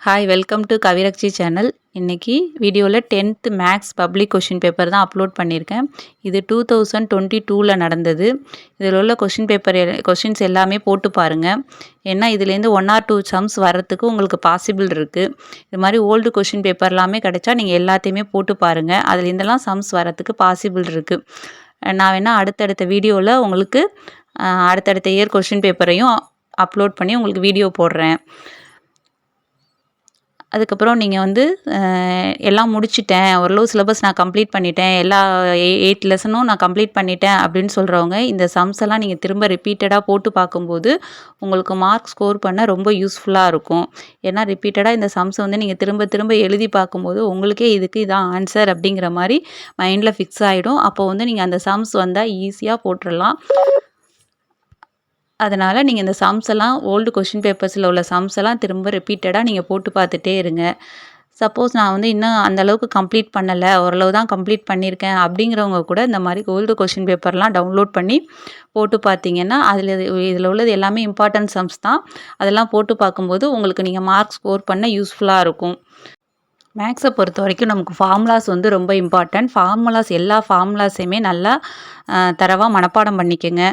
Hi welcome to Kavirakshi channel. இன்றைக்கி வீடியோவில் 10th maths public question paper தான் அப்லோட் பண்ணியிருக்கேன். இது 2022ல் நடந்தது. இதில் உள்ள கொஷின்ஸ் எல்லாமே போட்டு பாருங்கள். ஏன்னா இதுலேருந்து 1 or 2 சம்ஸ் வர்றதுக்கு உங்களுக்கு பாசிபிள் இருக்குது. இது மாதிரி ஓல்டு கொஷின் பேப்பர் எல்லாமே கிடைச்சா நீங்கள் எல்லாத்தையுமே போட்டு பாருங்கள். அதுலேருந்தெல்லாம் சம்ஸ் வர்றதுக்கு பாசிபிள் இருக்குது. நான் வேணால் அடுத்தடுத்த வீடியோவில் உங்களுக்கு அடுத்தடுத்த இயர் கொஷின் பேப்பரையும் அப்லோட் பண்ணி உங்களுக்கு வீடியோ போடுறேன். அதுக்கப்புறம் நீங்கள் எல்லாம் முடிச்சிட்டேன், ஓரளவு சிலபஸ் நான் கம்ப்ளீட் பண்ணிட்டேன், எல்லா 8 லெசனும் நான் கம்ப்ளீட் பண்ணிட்டேன் அப்படின்னு சொல்கிறவங்க இந்த சம்ஸ் எல்லாம் நீங்கள் திரும்ப ரிப்பீட்டடாக போட்டு பார்க்கும்போது உங்களுக்கு மார்க் ஸ்கோர் பண்ண ரொம்ப யூஸ்ஃபுல்லாக இருக்கும். ஏன்னா ரிப்பீட்டடாக இந்த சம்ஸ் நீங்கள் திரும்ப திரும்ப எழுதி பார்க்கும்போது உங்களுக்கே இதுக்கு இதான் ஆன்சர் அப்படிங்கிற மாதிரி மைண்டில் ஃபிக்ஸ் ஆகிடும். அப்போ நீங்கள் அந்த சம்ஸ் வந்தால் ஈஸியாக போட்டுடலாம். அதனால் நீங்கள் இந்த சம்ஸ் எல்லாம் ஓல்டு கொஷின் பேப்பர்ஸில் உள்ள சம்ஸ் எல்லாம் திரும்ப ரிப்பீட்டடாக நீங்கள் போட்டு பார்த்துட்டே இருங்க. சப்போஸ் நான் இன்னும் அந்தளவுக்கு கம்ப்ளீட் பண்ணலை, ஓரளவு தான் கம்ப்ளீட் பண்ணியிருக்கேன் அப்படிங்கிறவங்க கூட இந்த மாதிரி ஓல்டு கொஷின் பேப்பர்லாம் டவுன்லோட் பண்ணி போட்டு பார்த்தீங்கன்னா இதில் உள்ளது எல்லாமே இம்பார்ட்டன்ட் சம்ஸ் தான். அதெல்லாம் போட்டு பார்க்கும்போது உங்களுக்கு நீங்கள் மார்க் ஸ்கோர் பண்ண யூஸ்ஃபுல்லாக இருக்கும். மேக்ஸை பொறுத்த வரைக்கும் நமக்கு ஃபார்முலாஸ் ரொம்ப இம்பார்ட்டன்ட். எல்லா ஃபார்முலாஸையுமே நல்லா தரவாக மனப்பாடம் பண்ணிக்கோங்க.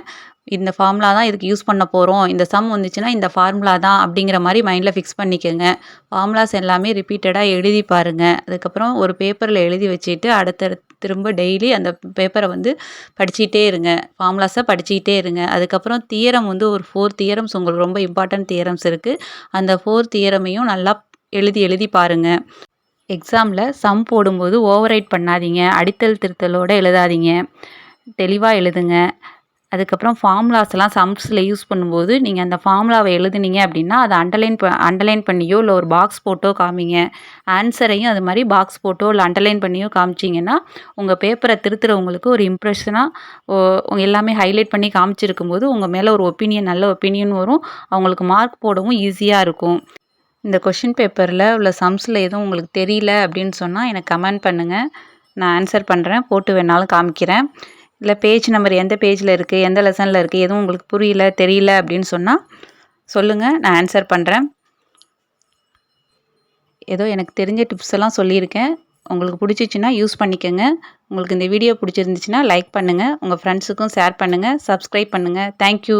இந்த ஃபார்முலா தான் இதுக்கு யூஸ் பண்ண போகிறோம், இந்த சம் வந்துச்சுன்னா இந்த ஃபார்முலா தான் அப்படிங்கிற மாதிரி மைண்டில் ஃபிக்ஸ் பண்ணிக்கோங்க. ஃபார்முலாஸ் எல்லாமே ரிப்பீட்டடாக எழுதி பாருங்கள். அதுக்கப்புறம் ஒரு பேப்பரில் எழுதி வச்சுட்டு அடுத்தடுத்து திரும்ப டெய்லி அந்த பேப்பரை படிச்சுக்கிட்டே இருங்க, ஃபார்முலாஸை படிச்சுக்கிட்டே இருங்க. அதுக்கப்புறம் தியரம் ஒரு 4 தியரம்ஸ் உங்களுக்கு ரொம்ப இம்பார்ட்டன்ட் தியரம்ஸ் இருக்குது. அந்த 4 தியரமையும் நல்லா எழுதி பாருங்கள். எக்ஸாமில் சம் போடும்போது ஓவர் ரைட் பண்ணாதீங்க, அடித்தல் திருத்தலோடு எழுதாதீங்க, தெளிவாக எழுதுங்க. அதுக்கப்புறம் ஃபார்முலாஸ்லாம் சம்ஸில் யூஸ் பண்ணும்போது நீங்கள் அந்த ஃபார்முலாவை எழுதுனீங்க அப்படின்னா அதை அண்டர்லைன் பண்ணியோ இல்லை ஒரு பாக்ஸ் போட்டோ காமிங்க. ஆன்சரையும் அது மாதிரி பாக்ஸ் போட்டோ இல்லை அண்டர்லைன் பண்ணியோ காமிச்சிங்கன்னா உங்கள் பேப்பரை திருத்துறவங்களுக்கு ஒரு இம்ப்ரெஷனாக எல்லாமே ஹைலைட் பண்ணி காமிச்சிருக்கும் போது உங்கள் மேலே ஒரு நல்ல ஒப்பீனியன் வரும். அவங்களுக்கு மார்க் போடவும் ஈஸியாக இருக்கும். இந்த கொஷின் பேப்பரில் உள்ள சம்ஸில் எதுவும் உங்களுக்கு தெரியல அப்படின்னு சொன்னால் எனக்கு கமெண்ட் பண்ணுங்கள், நான் ஆன்சர் பண்ணுறேன், போட்டு வேணாலும் காமிக்கிறேன். இல்லை பேஜ் நம்பர் எந்த பேஜில் இருக்குது, எந்த லெசனில் இருக்குது, எதுவும் உங்களுக்கு தெரியல அப்படின்னு சொன்னால் சொல்லுங்கள், நான் ஆன்சர் பண்ணுறேன். ஏதோ எனக்கு தெரிஞ்ச டிப்ஸ் எல்லாம் சொல்லியிருக்கேன். உங்களுக்கு பிடிச்சிச்சின்னா யூஸ் பண்ணிக்கோங்க. உங்களுக்கு இந்த வீடியோ பிடிச்சிருந்துச்சின்னா லைக் பண்ணுங்கள், உங்கள் ஃப்ரெண்ட்ஸுக்கும் ஷேர் பண்ணுங்கள், சப்ஸ்கிரைப் பண்ணுங்கள். தேங்க்யூ.